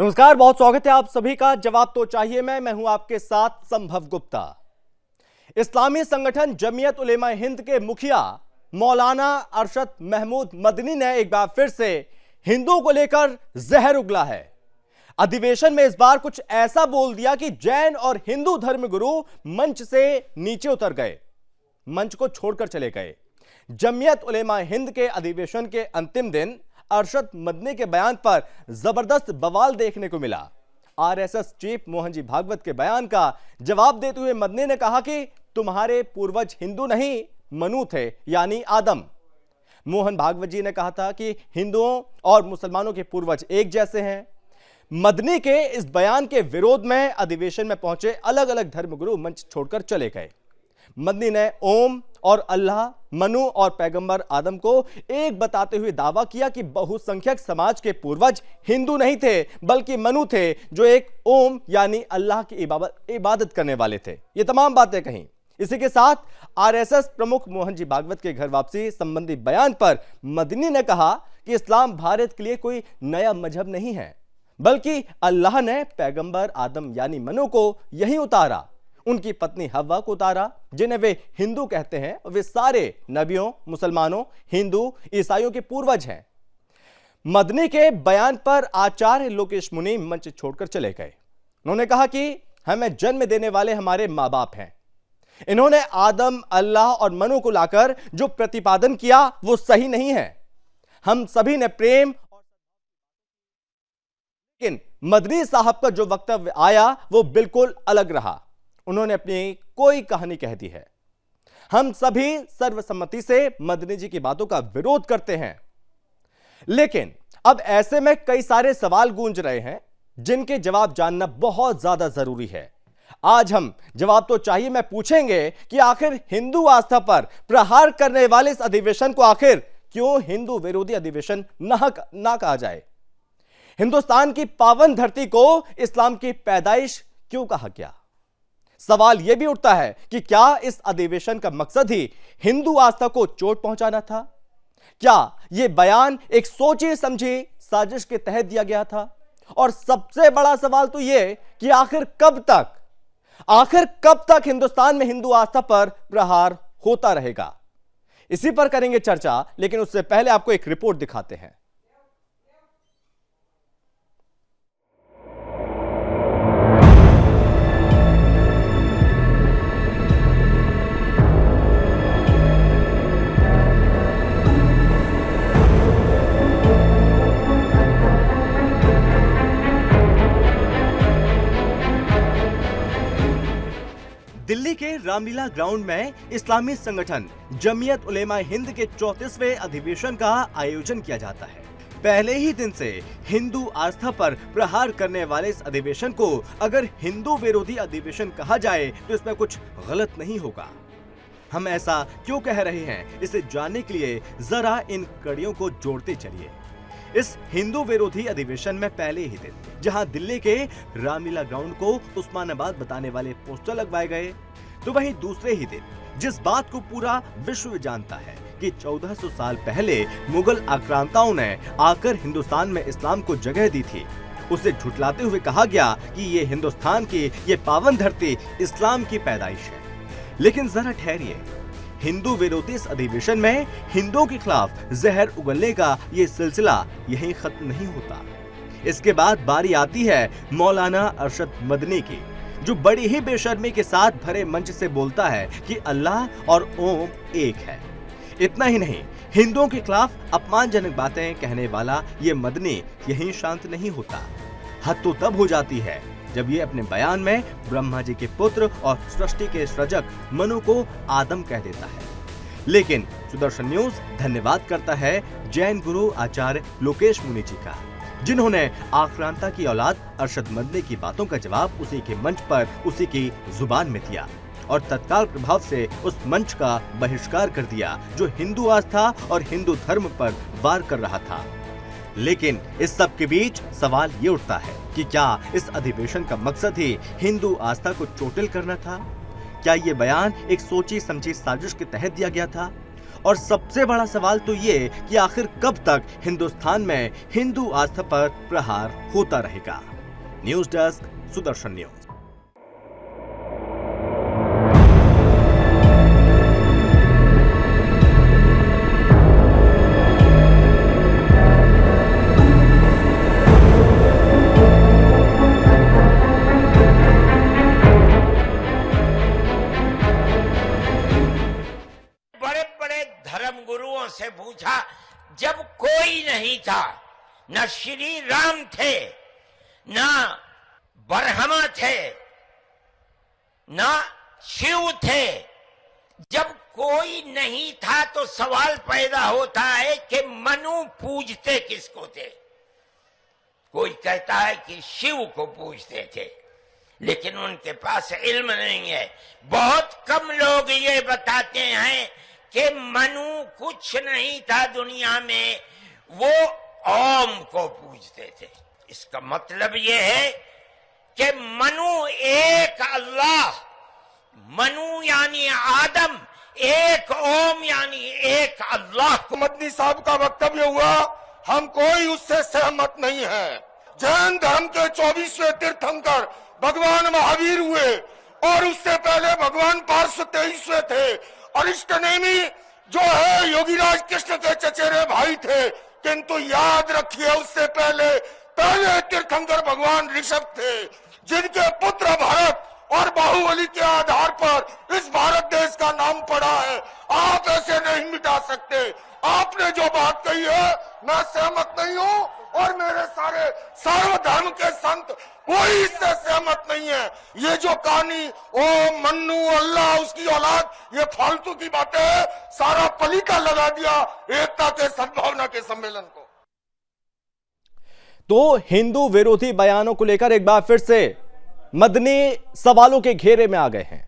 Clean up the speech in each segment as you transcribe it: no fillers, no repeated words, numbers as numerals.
नमस्कार, बहुत स्वागत है आप सभी का जवाब तो चाहिए मैं हूं आपके साथ संभव गुप्ता। इस्लामी संगठन जमीयत उलेमा हिंद के मुखिया मौलाना अरशद महमूद मदनी ने एक बार फिर से हिंदुओं को लेकर जहर उगला है। अधिवेशन में इस बार कुछ ऐसा बोल दिया कि जैन और हिंदू धर्मगुरु मंच से नीचे उतर गए, मंच को छोड़कर चले गए। जमीयत उलेमा हिंद के अधिवेशन के अंतिम दिन अरशद मदनी के बयान पर जबरदस्त बवाल देखने को मिला। आरएसएस चीफ मोहन जी भागवत के बयान का जवाब देते हुए मदनी ने कहा कि तुम्हारे पूर्वज हिंदू नहीं मनु थे, यानी आदम। मोहन भागवत जी ने कहा था कि हिंदुओं और मुसलमानों के पूर्वज एक जैसे हैं। मदनी के इस बयान के विरोध में अधिवेशन में पहुंचे अलग अलग धर्मगुरु मंच छोड़कर चले गए। मदनी ने ओम और अल्लाह, मनु और पैगंबर आदम को एक बताते हुए दावा किया कि बहुसंख्यक समाज के पूर्वज हिंदू नहीं थे बल्कि मनु थे, जो एक ओम यानी अल्लाह की इबादत करने वाले थे। ये तमाम बातें कहीं। इसी के साथ आरएसएस प्रमुख मोहन जी भागवत के घर वापसी संबंधी बयान पर मदनी ने कहा कि इस्लाम भारत के लिए कोई नया मजहब नहीं है, बल्कि अल्लाह ने पैगंबर आदम यानी मनु को यहीं उतारा, उनकी पत्नी हव्वा को उतारा, जिन्हें वे हिंदू कहते हैं। वे सारे नबियों, मुसलमानों, हिंदू, ईसाइयों के पूर्वज हैं। मदनी के बयान पर आचार्य लोकेश मुनि मंच छोड़कर चले गए। उन्होंने कहा कि हमें जन्म देने वाले हमारे मां बाप हैं। इन्होंने आदम, अल्लाह और मनु को लाकर जो प्रतिपादन किया वो सही नहीं है। हम सभी ने प्रेम, लेकिन मदनी साहब का जो वक्तव्य आया वो बिल्कुल अलग रहा। उन्होंने अपनी कोई कहानी कह दी है। हम सभी सर्वसम्मति से मदनी जी की बातों का विरोध करते हैं, लेकिन अब ऐसे में कई सारे सवाल गूंज रहे हैं जिनके जवाब जानना बहुत ज्यादा जरूरी है। आज हम जवाब तो चाहिए मैं पूछेंगे कि आखिर हिंदू आस्था पर प्रहार करने वाले इस अधिवेशन को आखिर क्यों हिंदू विरोधी अधिवेशन ना कहा जाए। हिंदुस्तान की पावन धरती को इस्लाम की पैदाइश क्यों कहा गया। सवाल यह भी उठता है कि क्या इस अधिवेशन का मकसद ही हिंदू आस्था को चोट पहुंचाना था? क्या यह बयान एक सोची समझी साजिश के तहत दिया गया था? और सबसे बड़ा सवाल तो यह कि आखिर कब तक हिंदुस्तान में हिंदू आस्था पर प्रहार होता रहेगा? इसी पर करेंगे चर्चा, लेकिन उससे पहले आपको एक रिपोर्ट दिखाते हैं। दिल्ली के रामलीला ग्राउंड में इस्लामी संगठन जमीयत उलेमा हिंद के 34वें अधिवेशन का आयोजन किया जाता है। पहले ही दिन से हिंदू आस्था पर प्रहार करने वाले इस अधिवेशन को अगर हिंदू विरोधी अधिवेशन कहा जाए तो इसमें कुछ गलत नहीं होगा। हम ऐसा क्यों कह रहे हैं, इसे जानने के लिए जरा इन कड़ियों को जोड़ते चलिए। इस हिंदू विरोधी अधिवेशन में पहले ही दिन जहां दिल्ली के रामलीला ग्राउंड को उस्मानाबाद बताने वाले पोस्टर लगवाए गए, तो वहीं दूसरे ही दिन जिस बात को पूरा विश्व जानता है कि 1400 साल पहले मुगल आक्रांताओं ने आकर हिंदुस्तान में इस्लाम को जगह दी थी, उसे झुठलाते हुए कहा गया कि ये हिंदुस्तान की ये पावन धरती इस्लाम की पैदाइश है। लेकिन जरा ठहरिए, हिंदू विरोधी इस अधिवेशन में हिंदुओं के खिलाफ जहर उगलने का ये सिलसिला यहीं खत्म नहीं होता। इसके बाद बारी आती है मौलाना अरशद मदनी की, जो बड़ी ही बेशर्मी के साथ भरे मंच से बोलता है कि अल्लाह और ओम एक है। इतना ही नहीं, हिंदुओं के खिलाफ अपमानजनक बातें कहने वाला ये मदनी यहीं शांत नहीं होता। हद तो तब हो जाती है जब ये अपने बयान में ब्रह्मा जी के पुत्र और सृष्टि के सृजक मनु को आदम कह देता है। लेकिन सुदर्शन न्यूज धन्यवाद करता है जैन गुरु आचार्य लोकेश मुनि जी का, जिन्होंने आक्रांता की औलाद अरशद मदनी की बातों का जवाब उसी के मंच पर उसी की जुबान में दिया और तत्काल प्रभाव से उस मंच का बहिष्कार कर दिया जो हिंदू आस्था और हिंदू धर्म पर वार कर रहा था। लेकिन इस सब के बीच सवाल ये उठता है कि क्या इस अधिवेशन का मकसद ही हिंदू आस्था को चोटिल करना था? क्या ये बयान एक सोची समझी साजिश के तहत दिया गया था? और सबसे बड़ा सवाल तो ये कि आखिर कब तक हिंदुस्तान में हिंदू आस्था पर प्रहार होता रहेगा? News desk, Sudarshan news. बड़े बड़े धर्म गुरुओं से पूछा, जब कोई नहीं था, न श्री राम थे, न ब्रह्मा थे, न शिव थे, जब कोई नहीं था तो सवाल पैदा होता है कि मनु पूजते किसको थे। कोई कहता है कि शिव को पूजते थे, लेकिन उनके पास इल्म नहीं है। बहुत कम लोग ये बताते हैं कि मनु कुछ नहीं था दुनिया में, वो ओम को पूजते थे। इसका मतलब ये है कि मनु एक अल्लाह, मनु यानी आदम, एक ओम यानी एक अल्लाह। मदनी साहब का वक्तव्य हुआ, हम कोई उससे सहमत नहीं है। जैन धर्म के 24वें तीर्थंकर भगवान महावीर हुए और उससे पहले भगवान पार्श 23वें थे। अरिष्टनेमी जो है योगीराज कृष्ण के चचेरे भाई थे, किंतु याद रखिए उससे पहले तीर्थंकर भगवान ऋषभ थे, जिनके पुत्र भरत और बाहुबली के आधार पर इस भारत देश का नाम पड़ा है। आप ऐसे नहीं मिटा सकते। आपने जो बात कही है मैं सहमत नहीं हूँ और मेरे सारे सर्वधर्म के संत कोई इससे सहमत नहीं है। ये जो कहानी ओ मन्नू अल्लाह उसकी औलाद, ये फालतू की बातें है। सारा पलीता लगा दिया एकता के सद्भावना के सम्मेलन को। तो हिंदू विरोधी बयानों को लेकर एक बार फिर से मदनी सवालों के घेरे में आ गए हैं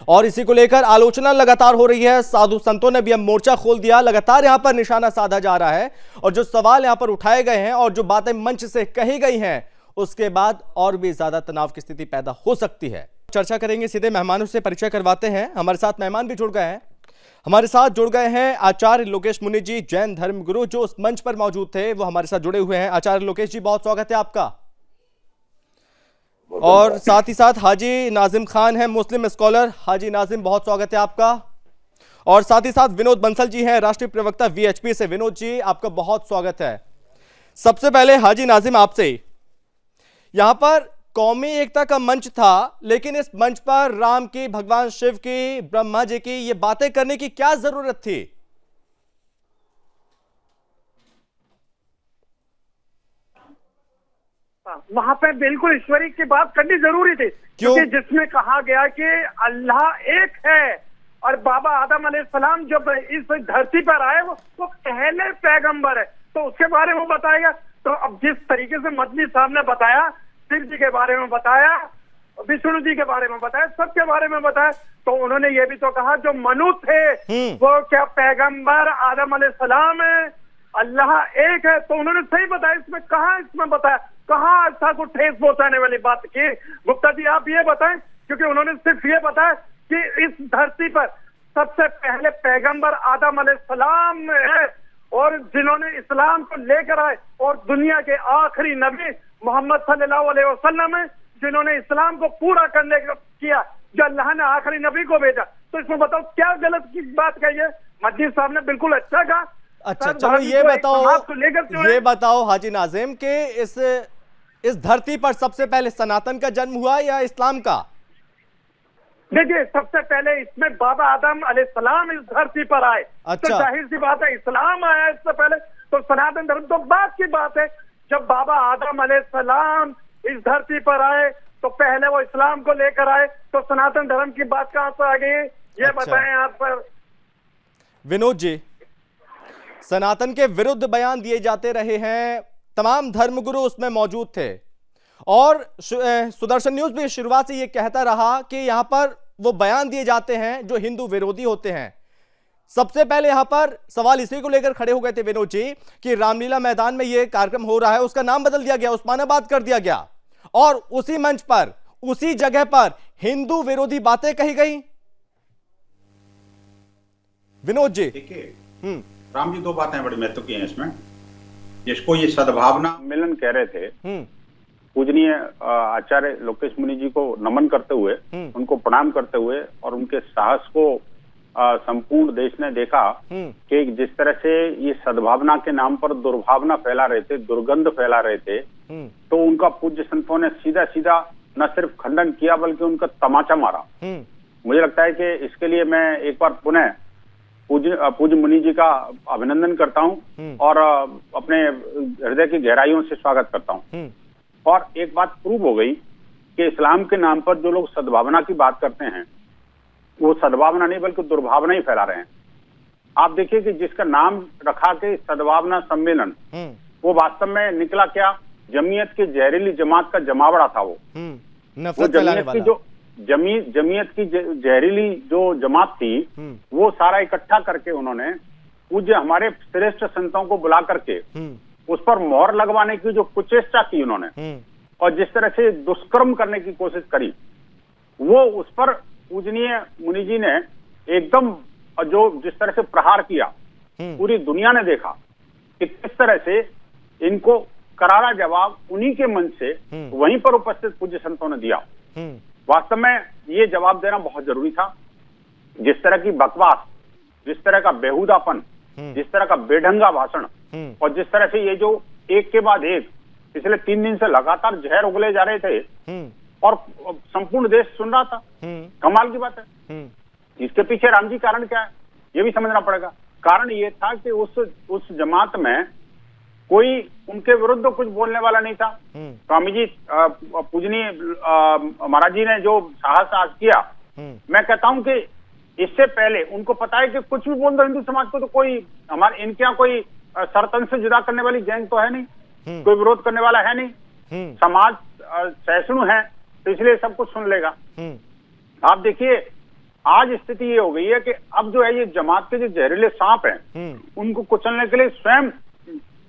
और इसी को लेकर आलोचना लगातार हो रही है। साधु संतों ने भी अब मोर्चा खोल दिया, लगातार यहां पर निशाना साधा जा रहा है और जो सवाल यहां पर उठाए गए हैं और जो बातें मंच से कही गई हैं, उसके बाद और भी ज्यादा तनाव की स्थिति पैदा हो सकती है। चर्चा करेंगे, सीधे मेहमानों से परिचय करवाते हैं। हमारे साथ मेहमान भी जुड़ गए हैं। हमारे साथ जुड़ गए हैं आचार्य लोकेश मुनि जी, जैन धर्म गुरु, जो उस मंच पर मौजूद थे, वो हमारे साथ जुड़े हुए हैं। आचार्य लोकेश जी, बहुत स्वागत है आपका। और साथ ही साथ हाजी नाजिम खान हैं, मुस्लिम स्कॉलर। हाजी नाजिम, बहुत स्वागत है आपका। और साथ ही साथ विनोद बंसल जी हैं, राष्ट्रीय प्रवक्ता वीएचपी से। विनोद जी, आपका बहुत स्वागत है। सबसे पहले हाजी नाजिम आपसे, यहां पर कौमी एकता का मंच था, लेकिन इस मंच पर राम की, भगवान शिव की, ब्रह्मा जी की ये बातें करने की क्या जरूरत थी? वहां पे बिल्कुल ईश्वरी की बात करनी जरूरी थी, क्योंकि जिसमें कहा गया कि अल्लाह एक है और बाबा आदम अलैहिस्सलाम जब इस धरती पर आए वो पहले पैगंबर है, तो उसके बारे में बताएगा। तो अब जिस तरीके से मदनी साहब ने बताया, शिव जी के बारे में बताया, विष्णु जी के बारे में बताया, सबके बारे में बताया, तो उन्होंने ये भी तो कहा जो मनु थे वो क्या पैगंबर आदम अलैहिस्सलाम है, अल्लाह एक है। तो उन्होंने सही बताया। इसमें कहा, इसमें बताया कहाँ ऐसा को ठेस पहुंचाने वाली बात की। गुप्ता जी आप ये बताएं, क्योंकि उन्होंने सिर्फ ये बताया कि इस धरती पर सबसे पहले पैगंबर आदम अलैहिस्सलाम है और जिन्होंने इस्लाम को लेकर आए, और दुनिया के आखिरी नबी मोहम्मद सल्लल्लाहु अलैहि वसल्लम है जिन्होंने इस्लाम को पूरा करने का किया, जो अल्लाह ने आखिरी नबी को भेजा। तो इसमें बताओ क्या गलत की बात कही है? मदनी साहब ने बिल्कुल अच्छा कहा। अच्छा चलो ये बताओ हाजी नाजिम के इस धरती पर सबसे पहले सनातन का जन्म हुआ या इस्लाम का? देखिए, सबसे पहले इसमें बाबा आदम अलैहिस्सलाम इस धरती पर आए। अच्छा। तो जाहिर सी बात है इस्लाम आया इससे पहले, तो सनातन धर्म तो बात की बात है। जब बाबा आदम अलैहिस्सलाम इस धरती पर आए तो पहले वो इस्लाम को लेकर आए, तो सनातन धर्म की बात कहां से आ गई ये बताएं आप पर। विनोद जी, सनातन के विरुद्ध बयान दिए जाते रहे हैं, तमाम धर्मगुरु उसमें मौजूद थे और सुदर्शन न्यूज भी शुरुआत से ये कहता रहा कि यहां पर वो बयान दिए जाते हैं जो हिंदू विरोधी होते हैं। सबसे पहले यहां पर सवाल इसी को लेकर खड़े हो गए थे विनोद जी कि रामलीला मैदान में ये कार्यक्रम हो रहा है, उसका नाम बदल दिया गया, उस्मानाबाद कर दिया गया और उसी मंच पर, उसी जगह पर हिंदू विरोधी बातें कही गई। विनोद जी, देखिए राम जी, दो बातें बड़ी महत्व की हैं इसमें। जिसको ये सद्भावना मिलन कह रहे थे, पूजनीय आचार्य लोकेश मुनि जी को नमन करते हुए, उनको प्रणाम करते हुए और उनके साहस को संपूर्ण देश ने देखा कि जिस तरह से ये सद्भावना के नाम पर दुर्भावना फैला रहे थे, दुर्गंध फैला रहे थे, तो उनका पूज्य संतों ने सीधा सीधा न सिर्फ खंडन किया बल्कि उनका तमाचा मारा। मुझे लगता है कि इसके लिए मैं एक बार पुनः पूज्य मुनि जी का अभिनंदन करता हूं और अपने हृदय की गहराइयों से स्वागत करता हूं। और एक बात प्रूव हो गई कि इस्लाम के नाम पर जो लोग सद्भावना की बात करते हैं वो सद्भावना नहीं बल्कि दुर्भावना ही फैला रहे हैं। आप देखिए कि जिसका नाम रखा के सद्भावना सम्मेलन, वो वास्तव में निकला क्या, जमीयत की जहरीली जमात का जमावड़ा था। वो जमीयत की जो जमीयत की जहरीली जो जमात थी, वो सारा इकट्ठा करके उन्होंने पूज्य हमारे श्रेष्ठ संतों को बुला करके उस पर मोहर लगवाने की जो कुचेष्टा की उन्होंने और जिस तरह से दुष्कर्म करने की कोशिश करी, वो उस पर पूजनीय मुनि जी ने एकदम जो जिस तरह से प्रहार किया, पूरी दुनिया ने देखा कि किस तरह से इनको करारा जवाब उन्हीं के मन से वहीं पर उपस्थित पूज्य संतों ने दिया। वास्तव में ये जवाब देना बहुत जरूरी था। जिस तरह की बकवास, जिस तरह का बेहुदापन, जिस तरह का बेढंगा भाषण और जिस तरह से ये जो एक के बाद एक पिछले 3 दिन से लगातार जहर उगले जा रहे थे और संपूर्ण देश सुन रहा था, कमाल की बात है। इसके पीछे राम जी कारण क्या है ये भी समझना पड़ेगा। कारण ये था कि उस जमात में कोई उनके विरुद्ध कुछ बोलने वाला नहीं था। स्वामी जी पूजनीय महाराज जी ने जो साहस आज किया, मैं कहता हूं कि इससे पहले उनको पता है कि कुछ भी बोल दो हिंदू समाज को तो कोई हमारे इनके यहाँ कोई सरतन से जुदा करने वाली गैंग तो है नहीं, कोई विरोध करने वाला है नहीं, समाज सहिष्णु है तो इसलिए सब कुछ सुन लेगा। आप देखिए आज स्थिति ये हो गई है कि अब जो है ये जमात के जो जहरीले सांप हैं उनको कुचलने के लिए स्वयं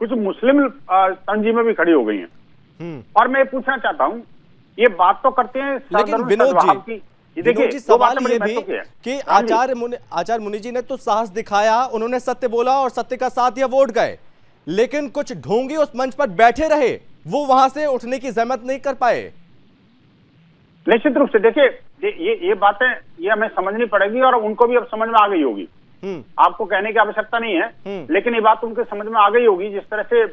कुछ मुस्लिम तंजीमें भी खड़ी हो गई हैं। और मैं ये पूछना चाहता हूं, ये बात तो करते हैं लेकिन विनोद जी, देखिए सवाल ये भी कि आचार्य मुनि जी ने तो साहस दिखाया, उन्होंने सत्य बोला और सत्य का साथ दिया, वोट गए, लेकिन कुछ ढोंगी उस मंच पर बैठे रहे, वो वहां से उठने की जहमत नहीं कर पाए। निश्चित रूप से देखिए ये बातें ये हमें समझनी पड़ेगी और उनको भी अब समझ में आ गई होगी। आपको कहने की आवश्यकता नहीं है, लेकिन ये बात उनके समझ में आ गई होगी। जिस तरह से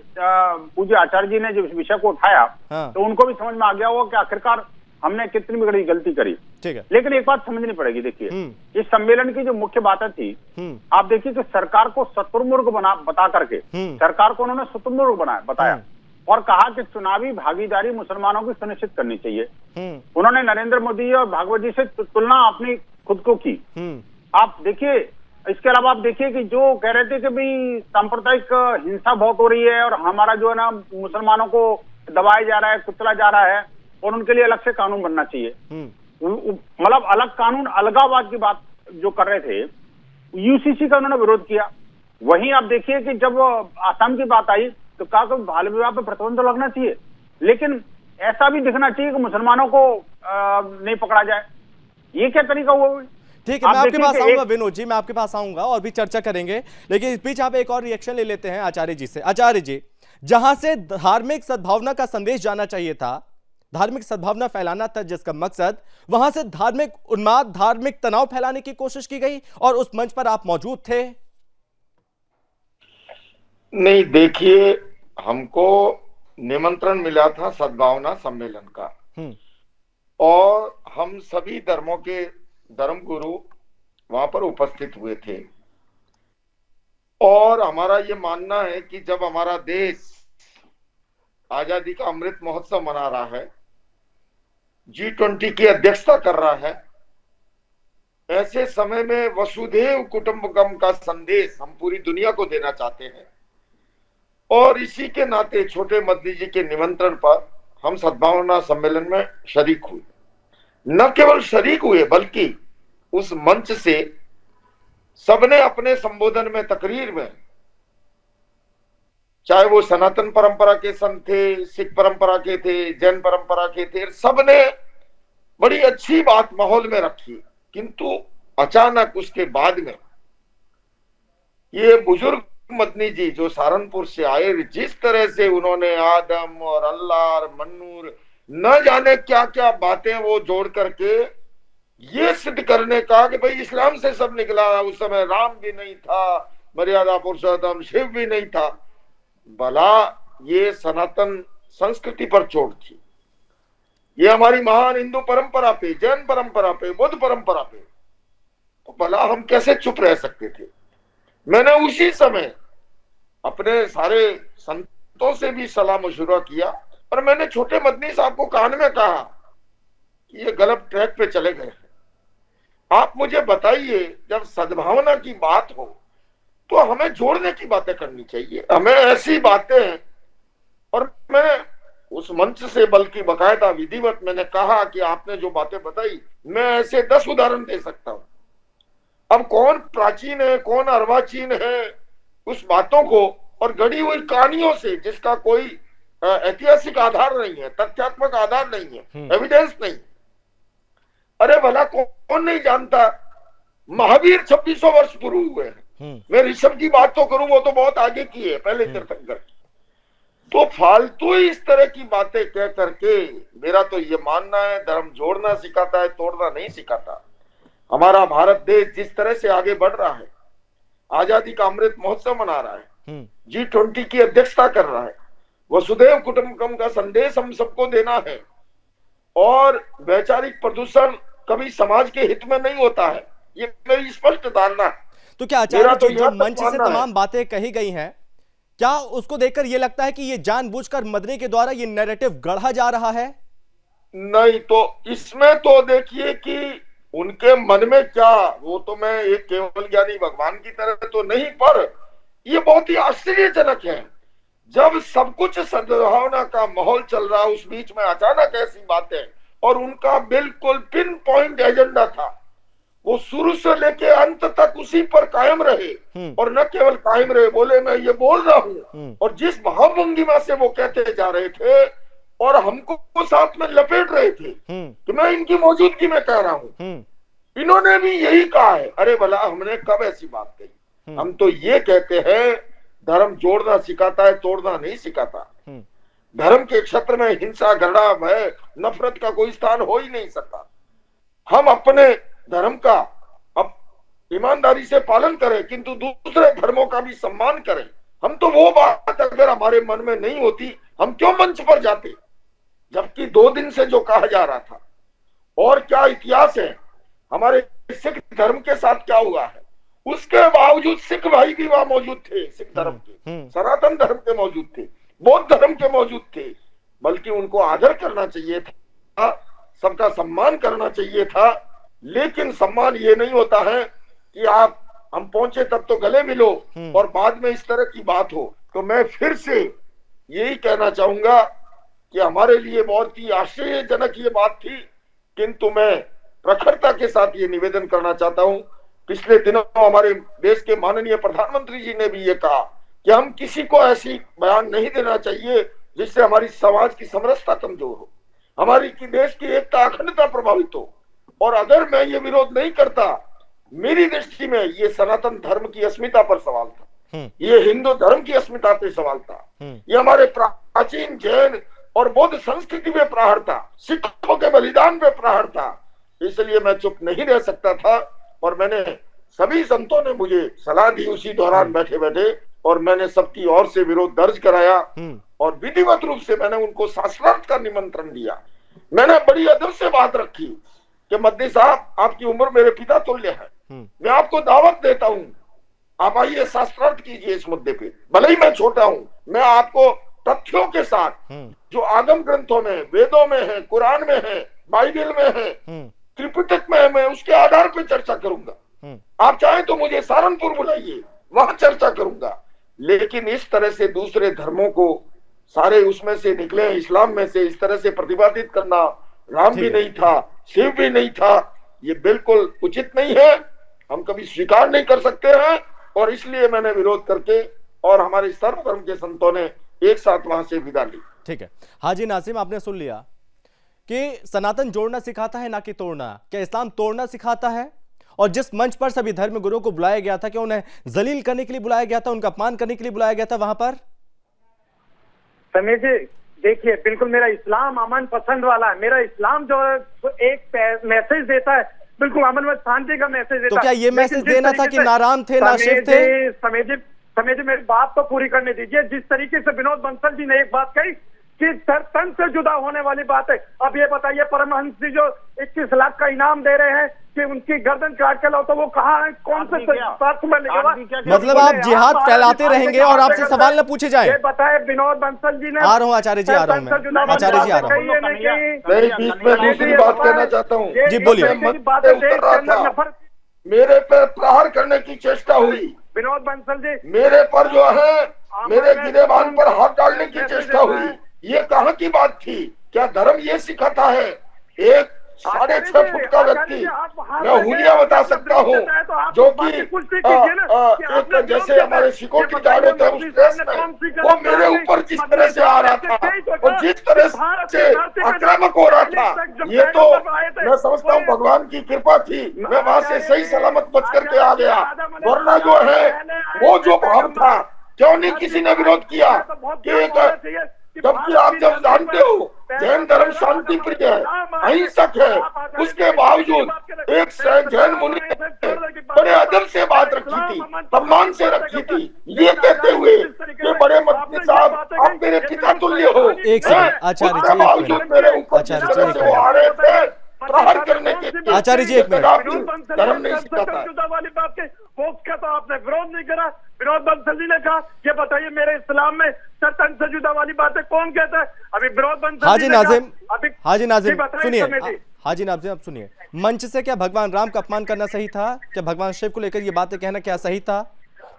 पूज्य आचार्य जी ने जो विषय को उठाया, तो उनको भी समझ में आ गया होगा कि आखिरकार हमने कितनी बड़ी गलती करी। ठीक है, लेकिन एक बात समझनी पड़ेगी। देखिए इस सम्मेलन की जो मुख्य बातें थी, आप देखिए कि सरकार को शत्रुमुर्ग बता करके सरकार को उन्होंने शत्रुमुर्ग बताया और कहा कि चुनावी भागीदारी मुसलमानों की सुनिश्चित करनी चाहिए। उन्होंने नरेंद्र मोदी और भागवत जी से तुलना अपनी खुद को की। आप देखिए, इसके अलावा आप देखिए कि जो कह रहे थे कि भाई सांप्रदायिक हिंसा बहुत हो रही है और हमारा जो है ना मुसलमानों को दबाया जा रहा है, कुचला जा रहा है और उनके लिए अलग से कानून बनना चाहिए। मतलब अलग कानून, अलगाववाद की बात जो कर रहे थे, यूसीसी का उन्होंने विरोध किया। वहीं आप देखिए कि जब आसाम की बात आई तो कहा कि बाल विवाह पर प्रतिबंध लगना चाहिए, लेकिन ऐसा भी दिखना चाहिए कि मुसलमानों को नहीं पकड़ा जाए। ये क्या तरीका हुआ? ठीक है, मैं आपके पास आऊंगा विनोद जी, मैं आपके पास आऊंगा और भी चर्चा करेंगे, लेकिन इस बीच आप एक और रिएक्शन ले लेते हैं आचार्य जी से। आचार्य जी, जहां से धार्मिक सद्भावना का संदेश जाना चाहिए था, धार्मिक सद्भावना फैलाना था जिसका मकसद, वहां से धार्मिक उन्माद, धार्मिक तनाव फैलाने की कोशिश की गई और उस मंच पर आप मौजूद थे। नहीं, देखिए हमको निमंत्रण मिला था सद्भावना सम्मेलन का और हम सभी धर्मों के धर्म गुरु वहां पर उपस्थित हुए थे और हमारा ये मानना है कि जब हमारा देश आजादी का अमृत महोत्सव मना रहा है, G20 की अध्यक्षता कर रहा है, ऐसे समय में वसुधैव कुटुंबकम का संदेश हम पूरी दुनिया को देना चाहते हैं और इसी के नाते छोटे मदनी जी के निमंत्रण पर हम सद्भावना सम्मेलन में शरीक हुए। न केवल शरीक हुए बल्कि उस मंच से सबने अपने संबोधन में, तकरीर में, चाहे वो सनातन परंपरा के संत थे, सिख परंपरा के थे, जैन परंपरा के थे, सबने बड़ी अच्छी बात माहौल में रखी। किंतु अचानक उसके बाद में ये बुजुर्ग मदनी जी जो सहारनपुर से आए, जिस तरह से उन्होंने आदम और अल्लाह और मन्नूर न जाने क्या क्या बातें वो जोड़ करके ये सिद्ध करने का कि भाई इस्लाम से सब निकला, उस समय राम भी नहीं था, मर्यादा पुरुषोत्तम शिव भी नहीं था। भला ये सनातन संस्कृति पर चोट थी, ये हमारी महान हिंदू परंपरा पे, जैन परंपरा पे, बुद्ध परंपरा पे, तो भला हम कैसे चुप रह सकते थे। मैंने उसी समय अपने सारे संतों से भी सलाह मशुरा किया और मैंने छोटे मदनी साहब को कान में कहा कि ये गलत ट्रैक पे चले गए हैं। आप मुझे बताइए, जब सद्भावना की बात हो तो हमें जोड़ने की बातें करनी चाहिए, हमें ऐसी बातें। और मैंने उस मंच से बल्कि बकायदा विधिवत मैंने कहा कि आपने जो बातें बताई, मैं ऐसे 10 उदाहरण दे सकता हूं। अब कौन प्राचीन है, कौन अर्वाचीन है, उस बातों को और गढ़ी हुई कहानियों से जिसका कोई ऐतिहासिक आधार नहीं है, तथ्यात्मक आधार नहीं है, एविडेंस नहीं। अरे भला कौन नहीं जानता, महावीर 2600 वर्ष पूर्व हुए हैं। मैं ऋषभ की बात तो करूं, वो तो बहुत आगे की है, पहले तीर्थंकर। तो फालतू इस तरह की बातें कह करके, मेरा तो ये मानना है धर्म जोड़ना सिखाता है, तोड़ना नहीं सिखाता। हमारा भारत देश जिस तरह से आगे बढ़ रहा है, आजादी का अमृत महोत्सव मना रहा है, G20 की अध्यक्षता कर रहा है, वसुधैव कुटुंबकम का संदेश हम सबको देना है, और वैचारिक प्रदूषण कभी समाज के हित में नहीं होता है, ये मेरी स्पष्ट धारणा है। तो क्या आचार्य तो जो मंच से तमाम बातें कही गई हैं, क्या उसको देखकर ये लगता है कि ये जानबूझकर मदनी के द्वारा ये नैरेटिव गढ़ा जा रहा है? नहीं, तो इसमें तो देखिए कि उनके मन में क्या, वो तो मैं एक केवल ज्ञानी भगवान की तरह तो नहीं, पर ये बहुत ही आश्चर्यजनक है। जब सब कुछ सद्भावना का माहौल चल रहा, उस बीच में अचानक ऐसी बातें, और उनका बिल्कुल पिन पॉइंट एजेंडा था, वो शुरू से लेके अंत तक उसी पर कायम रहे। और न केवल कायम रहे, बोले मैं ये बोल रहा हूं, और जिस भावभंगिमा से वो कहते जा रहे थे और हमको वो साथ में लपेट रहे थे कि मैं इनकी मौजूदगी में कह रहा हूं, इन्होंने भी यही कहा है। अरे भला हमने कब ऐसी बात कही? हम तो ये कहते हैं धर्म जोड़ना सिखाता है, तोड़ना नहीं सिखाता। धर्म के क्षेत्र में हिंसा, घृणा, भय, नफरत का कोई स्थान हो ही नहीं सकता। हम अपने धर्म का अब ईमानदारी से पालन करें, किंतु दूसरे धर्मों का भी सम्मान करें। हम तो वो बात अगर हमारे मन में नहीं होती, हम क्यों मंच पर जाते? जबकि 2 दिन से जो कहा जा रहा था, और क्या इतिहास है हमारे सिख धर्म के साथ क्या हुआ है, उसके बावजूद सिख भाई भी वहां मौजूद थे, सिख धर्म के, सनातन धर्म के मौजूद थे, बौद्ध धर्म के मौजूद थे। बल्कि उनको आदर करना चाहिए था, सबका सम्मान करना चाहिए था। लेकिन सम्मान ये नहीं होता है कि आप हम पहुंचे तब तो गले मिलो और बाद में इस तरह की बात हो। तो मैं फिर से यही कहना चाहूंगा कि हमारे लिए बहुत ही आश्चर्यजनक ये बात थी, किंतु मैं प्रखरता के साथ ये निवेदन करना चाहता हूं। पिछले दिनों हमारे देश के माननीय प्रधानमंत्री जी ने भी ये कहा कि हम किसी को ऐसी बयान नहीं देना चाहिए जिससे हमारी समाज की समरसता कमजोर हो, हमारी की देश की एकता, अखंडता प्रभावित हो। और अगर मैं ये विरोध नहीं करता, मेरी दृष्टि में ये सनातन धर्म की अस्मिता पर सवाल था, ये हिंदू धर्म की अस्मिता पर सवाल था, ये हमारे प्राचीन जैन और बौद्ध संस्कृति पे प्रहार था, सिखों के बलिदान पे प्रहार था। इसलिए मैं चुप नहीं रह सकता था और मैंने सभी संतों ने मुझे सलाह दी उसी दौरान बैठे बैठे, और मैंने सबकी ओर से विरोध दर्ज कराया और विधिवत रूप से मैंने उनको शास्त्रार्थ का निमंत्रण दिया। मैंने बड़ी अदब से बात रखी कि मदनी साहब, आपकी उम्र मेरे पिता तुल्य है, मैं आपको दावत देता हूं, आप आइए शास्त्रार्थ कीजिए इस मुद्दे पे। भले ही मैं छोटा हूं, मैं आपको तथ्यों के साथ जो आगम ग्रंथों में, वेदों में है, कुरान में है, बाइबल में है, त्रिपिटक में है, मैं उसके आधार पर चर्चा करूंगा। आप चाहें तो मुझे सहारनपुर बुलाइए, वहां चर्चा करूंगा। लेकिन इस तरह से दूसरे धर्मों को सारे उसमें से निकले, इस्लाम में से इस तरह से प्रतिपादित करना, राम भी नहीं था, शिव भी नहीं था, ये बिल्कुल उचित नहीं है, हम कभी स्वीकार नहीं कर सकते हैं। और इसलिए मैंने विरोध करके और हमारे सर्व धर्म के संतों ने एक साथ वहां से विदा ली। ठीक है हाजी नासिम, आपने सुन लिया कि सनातन जोड़ना सिखाता है ना कि तोड़ना। क्या इस्लाम तोड़ना सिखाता है? और जिस मंच पर सभी धर्म गुरुओं को बुलाया गया था, क्या उन्हें जलील करने के लिए बुलाया गया था, उनका अपमान करने के लिए बुलाया गया था वहां पर? समझिए, देखिए, बिल्कुल मेरा इस्लाम अमन पसंद वाला है। मेरा इस्लाम जो है वो एक मैसेज देता है, बिल्कुल अमन व शांति का मैसेज देता है। तो क्या ये मैसेज देना था कि ना राम थे ना शिव थे? समझे मेरी बात तो पूरी करने दीजिए। जिस तरीके से विनोद बंसल जी ने एक बात कही कि तन से जुदा होने वाली बात है। अब ये बताइए, परमहंस जी जो 21 लाख का इनाम दे रहे हैं कि उनकी गर्दन काट के लाओ, तो वो कहाँ है? कौन से स्वार्थ में लिखेगा? मतलब आप जिहाद फैलाते रहेंगे और आपसे सवाल न पूछे जाए? ये बताए विनोद बंसल जी ने। आ रहा हूँ आचार्य जी, आ रहा हूँ मैं, आचार्य जी आ रहा हूँ। बीच में दूसरी बात कहना चाहता हूँ जी बोलिए। मेरे पर प्रहार करने की चेष्टा हुई, विनोद बंसल जी, मेरे पर जो है मेरे गिरेबान पर हाथ डालने की चेष्टा हुई। ये कहाँ की बात थी? क्या धर्म ये सिखाता है? एक 6.5 फुट का व्यक्ति, मैं हुलिया बता सकता हूँ, जो कि एक जैसे हमारे सिक्योरिटी गार्ड होते हैं उस ड्रेस में, वो मेरे ऊपर जिस तरह से आ रहा था और जिस तरह से आक्रामक हो रहा था, ये तो मैं समझता हूँ भगवान की कृपा थी। मैं वहां से सही सलामत बच करके आ गया, वरना जो है वो जो भाव था, क्यों नहीं किसी ने विरोध किया? कि जबकि आप जब जानते हो जैन धर्म शांति प्रिय है, अहिंसक है, उसके बावजूद एक जैन मुनि ने बड़े अदब से बात रखी थी, सम्मान से रखी थी, ये कहते हुए कि बड़े मंत्री साहब आप मेरे पिता तुल्य हो। एक सेकंड आचार्य जी, बावजूद मेरे ऊपर जिस तरह से वो आ रहे थे प्रहार करने के लिए, आचार्य जी एक मिनट, धर्म नहीं सिखाता। वाली बात के वो उसका तो आपने विरोध नहीं करा। विनोद बंसल जी ने कहा, ये बताइए मेरे इस्लाम में तन से जुदा वाली बातें कौन कहता है? अभी विनोद बंसल हाजी नाजिम, हाजी नाजिम सुनिए, हाजी नाजिम आप सुनिए, मंच से क्या भगवान राम का अपमान करना सही था? क्या भगवान शिव को लेकर ये बातें कहना क्या सही था?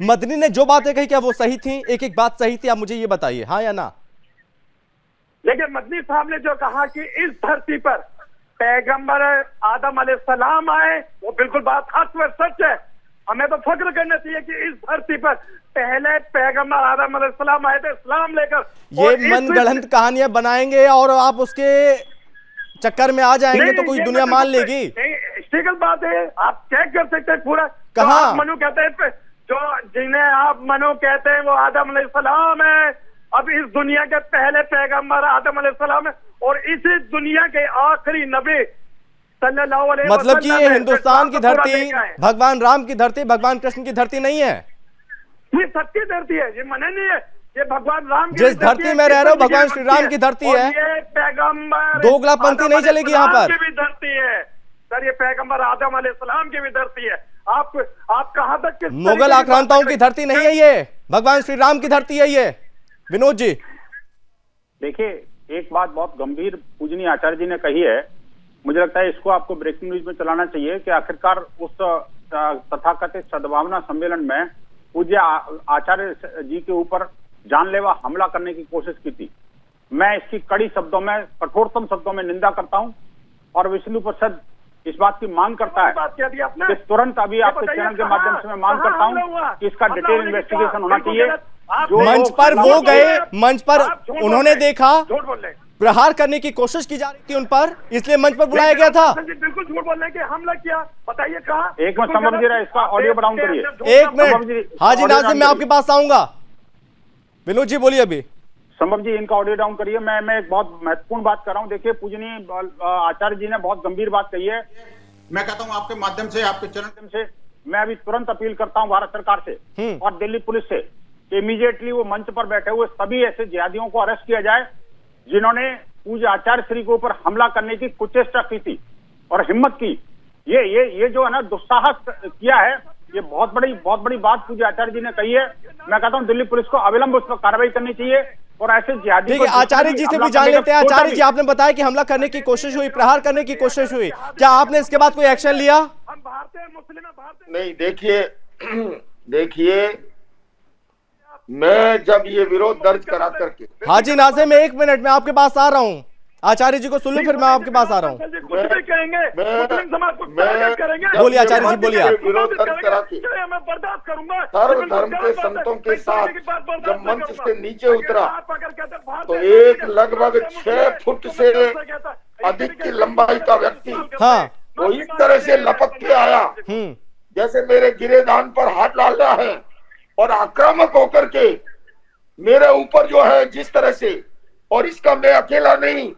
मदनी ने जो बातें कही क्या वो सही थी? एक एक बात सही थी, आप मुझे ये बताइए, हाँ या ना? लेकिन मदनी साहब ने जो कहा कि इस धरती पर पैगंबर आदम अलैहिस्सलाम आए, वो बिल्कुल बात हक व सच है। हमें तो फख्र करना चाहिए कि इस धरती पर पहले पैगंबर आदम अलैहिस्सलाम आए थे इस्लाम लेकर। ये मनगढ़ंत कहानियां बनाएंगे और आप उसके चक्कर में आ जाएंगे तो कोई दुनिया मान लेगी? हिस्ट्रिकल बात है, आप चेक कर सकते हैं पूरा। कहाँ मनु कहते हैं, जो जिन्हें आप मनु कहते हैं वो आदम अलैहिस्सलाम है। अब इस दुनिया के पहले पैगंबर आदम अलैहिस्सलाम है और इसी दुनिया के आखिरी नबी सल्लल्लाहु अलैहि वसल्लम, मतलब कि ये हिंदुस्तान की धरती भगवान राम की धरती, भगवान कृष्ण की धरती नहीं है, ये सबकी धरती है। ये मने नहीं है, ये भगवान राम की जिस धरती में रह रहे हो भगवान श्री राम की धरती है। ये पैगंबर दोगलापंथी नहीं चलेगी यहाँ पर। की भी धरती है सर, ये पैगंबर आदम अलैहिस्सलाम की भी धरती है। आप कहां तक मुगल आक्रांताओं की धरती नहीं है, ये भगवान श्री राम की धरती है। ये विनोद जी देखिए, एक बात बहुत गंभीर पूजनीय आचार्य जी ने कही है, मुझे लगता है इसको आपको ब्रेकिंग न्यूज में चलाना चाहिए कि आखिरकार उस तथाकथित सद्भावना सम्मेलन में पूज्य आचार्य जी के ऊपर जानलेवा हमला करने की कोशिश की थी। मैं इसकी कड़ी शब्दों में, कठोरतम शब्दों में निंदा करता हूं और विष्णु परिषद इस बात की मांग करता है कि तुरंत अभी आपके चैनल के माध्यम से मैं मांग करता हूं कि इसका डिटेल इन्वेस्टिगेशन होना चाहिए। मंच पर वो गए, मंच पर उन्होंने देखा प्रहार करने की कोशिश की जा रही थी उन पर, इसलिए मंच पर बुलाया गया था। बिल्कुल झूठ बोलने के हमला किया, बताइए कहाँ? एक मिनट संभव जी, इसका ऑडियो डाउन करिए। एक मिनट हाजी नाजिम, मैं आपके पास आऊंगा। विनोद जी बोलिए अभी। संभव जी इनका ऑडियो डाउन करिए। मैं एक बहुत महत्वपूर्ण बात कर रहा हूं। देखिए पूजनीय आचार्य जी ने बहुत गंभीर बात कही है। मैं कहता हूं आपके माध्यम से, आपके चैनल से मैं अभी तुरंत अपील करता हूं भारत सरकार से और दिल्ली पुलिस से कि इमीडिएटली वो मंच पर बैठे हुए सभी ऐसे जिहादियों को अरेस्ट किया जाए जिन्होंने पूज्य आचार्य श्री के ऊपर हमला करने की कुचेष्टा की थी और हिम्मत की। ये जो है ना दुस्साहस किया है, ये बहुत बड़ी बात पूज्य आचार्य जी ने कही है। मैं कहता हूं दिल्ली पुलिस को अविलंब उस पर कार्रवाई करनी चाहिए और ऐसे जिहादी। ठीक है, आचार्य जी से भी जान लेते हैं। आचार्य जी, आपने बताया कि हमला करने की कोशिश हुई, प्रहार करने की कोशिश हुई, क्या आपने इसके बाद कोई एक्शन लिया? हम भारतीय मुस्लिम नहीं, देखिए मैं जब ये विरोध दर्ज करा करके, हाजी नाजिम एक मिनट में आपके पास आ रहा हूँ, आचार्य जी को सुन लो फिर मैं आपके पास आ रहा हूँ। बोलिए आचार्य जी, बोलिए। विरोध दर्ज करा के सर्व धर्म के संतों के साथ जब मंच से नीचे उतरा तो एक लगभग 6 फुट से अधिक की लंबाई का व्यक्ति, हाँ, वो इस तरह से लपक के आया जैसे मेरे गिरेदान पर हाथ डाल रहा है और आक्रामक होकर के मेरे ऊपर जो है जिस तरह से और इसका मैं अकेला नहीं,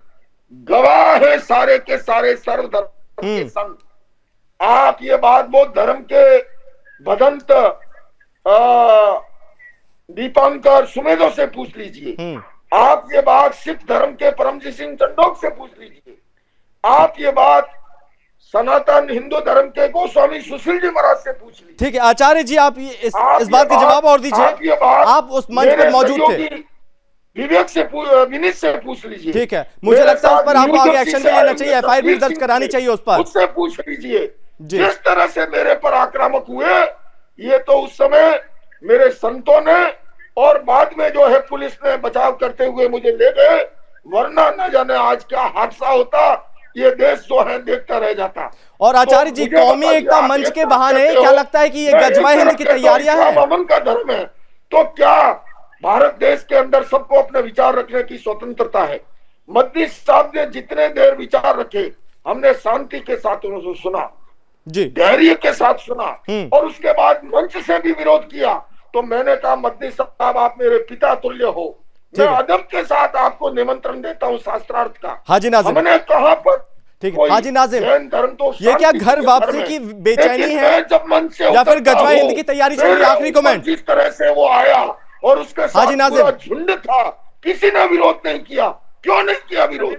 गवाह है सारे के सारे सर्वधर्म के संग। आप ये बात बौद्ध धर्म के भदंत दीपांकर सुमेधो से पूछ लीजिए, आप ये बात सिख धर्म के परमजीत सिंह चंडोक से पूछ लीजिए, आप ये बात सनातन हिंदू धर्म के गोस्वामी सुशील जी महाराज से पूछ लीजिए। ठीक है आचार्य जी, आप इस बात का जवाब और दीजिए, आप उस मंच पर मौजूद थे। विवेक से विनीत से पूछ लीजिए। ठीक है, मुझे लगता है उस पर आपको आगे एक्शन भी लेना चाहिए, एफआईआर भी दर्ज करानी चाहिए उस पर। उससे पूछ लीजिए जिस तरह से मेरे पर आक्रामक हुए, ये तो उस समय मेरे संतों ने और बाद में जो है पुलिस ने बचाव करते हुए मुझे ले गए, वरना न जाने आज क्या हादसा होता, ये देश जो है देखता रह जाता। और आचार्य जी, कौमी एकता मंच के बहाने क्या लगता है कि ये गजवा हिंद की तैयारियां हैं? अमन का धर्म है तो क्या भारत देश के अंदर सबको अपने विचार रखने की स्वतंत्रता है। मद्दी साहब ने जितने देर विचार रखे, हमने शांति के साथ उन्हें सुना जी, धैर्य के साथ सुना, और उसके बाद मंच से भी विरोध किया। तो मैंने कहा मद्दी साहब आप मेरे पिता तुल्य हो, मैं अदब के साथ आपको निमंत्रण देता हूँ शास्त्रार्थ का। हाजी नाज़िम, हमने कहा पर ठीक है हाजी नाज़िम, धर्म तो ये क्या घर वापसी की बेचैनी है जब मन से या फिर गजवा हिंद की तैयारी चल रही है? आखिरी कमेंट। जिस तरह से वो आया और उसके साथ पूरा झुंड था, किसी ने विरोध नहीं किया। क्यों नहीं किया विरोध?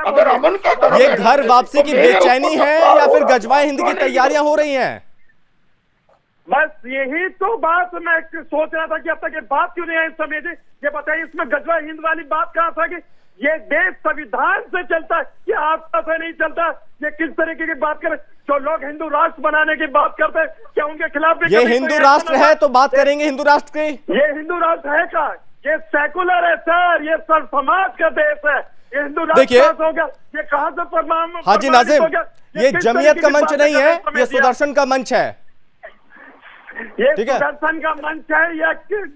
अगर अमन का धर्म ये घर वापसी की बेचैनी है या फिर गजवा हिंद की तैयारियां हो रही हैं? बस यही तो बात मैं सोच रहा था कि अब तक ये बात क्यों नहीं आई इस समय से। ये बताइए इसमें गजवा हिंद वाली बात कहाँ था कि ये देश संविधान से चलता है, ये आपदा से नहीं चलता। ये किस तरीके की बात करें? जो लोग हिंदू राष्ट्र बनाने की बात करते हैं, क्या उनके खिलाफ भी ये हिंदू राष्ट्र है तो बात करेंगे हिंदू राष्ट्र की। ये हिंदू राष्ट्र है का? ये सेकुलर है सर, ये सर्व समाज का देश है। ये हिंदू राष्ट्र हो गया, ये कहां से परमाणु? हाजी नाज़िम, ये जमीयत का मंच नहीं है, ये सुदर्शन का मंच है। ये सुदर्शन का मंच है या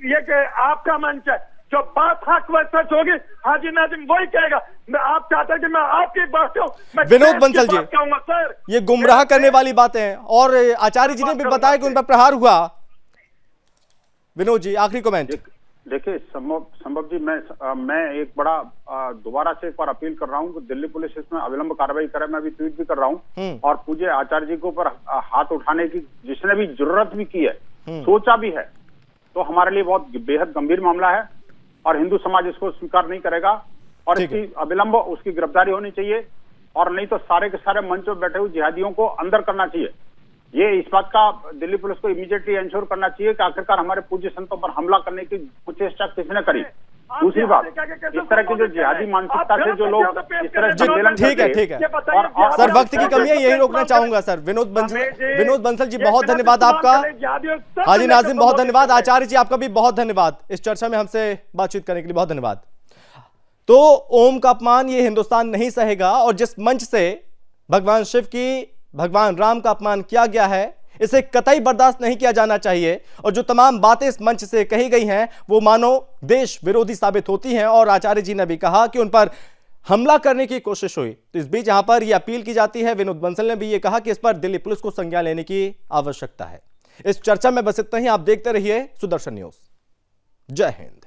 ये आपका मंच है? जो बात हक व सच होगी हाजी नाज़िम वही कहेगा। मैं आप चाहते हैं कि मैं आपकी बात कहूं? विनोद बंसल जी, कहूंगा सर ये गुमराह करने वाली बातें हैं और आचार्य जी ने भी बताया कि उन पर प्रहार हुआ। विनोद जी, आखिरी कमेंट। देखिए संभव जी, मैं एक बड़ा दोबारा से एक बार अपील कर रहा हूँ कि दिल्ली पुलिस इसमें अविलंब कार्रवाई करे। मैं अभी ट्वीट भी कर रहा हूँ और पूज्य आचार्य जी के ऊपर हाथ उठाने की जिसने भी जरूरत भी की है, सोचा भी है, तो हमारे लिए बहुत बेहद गंभीर मामला है और हिंदू समाज इसको स्वीकार नहीं करेगा और इसकी अविलंब उसकी गिरफ्तारी होनी चाहिए, और नहीं तो सारे के सारे मंच पर बैठे हुए जिहादियों को अंदर करना चाहिए। ये इस बात का दिल्ली पुलिस को इमीडिएटली इंश्योर करना चाहिए कि आखिरकार हमारे पूज्य संतों पर हमला करने की कुचेष्टा किसने करी। दूसरी बात, इस तरह की जो जिहादी मानसिकता से जो लोग इस तरह से ठीक है सर, वक्त की कमी है, यही रोकना चाहूंगा सर। विनोद बंसल जी बहुत धन्यवाद आपका। हाजी नाज़िम बहुत धन्यवाद। आचार्य जी आपका भी बहुत धन्यवाद, इस चर्चा में हमसे बातचीत करने के लिए बहुत धन्यवाद। तो ओम का अपमान ये हिंदुस्तान नहीं सहेगा और जिस मंच से भगवान शिव की, भगवान राम का अपमान किया गया है, इसे कतई बर्दाश्त नहीं किया जाना चाहिए। और जो तमाम बातें इस मंच से कही गई हैं वो मानो देश विरोधी साबित होती हैं। और आचार्य जी ने भी कहा कि उन पर हमला करने की कोशिश हुई। तो इस बीच यहां पर यह अपील की जाती है, विनोद बंसल ने भी यह कहा कि इस पर दिल्ली पुलिस को संज्ञान लेने की आवश्यकता है। इस चर्चा में बस इतना ही। आप देखते रहिए सुदर्शन न्यूज। जय हिंद।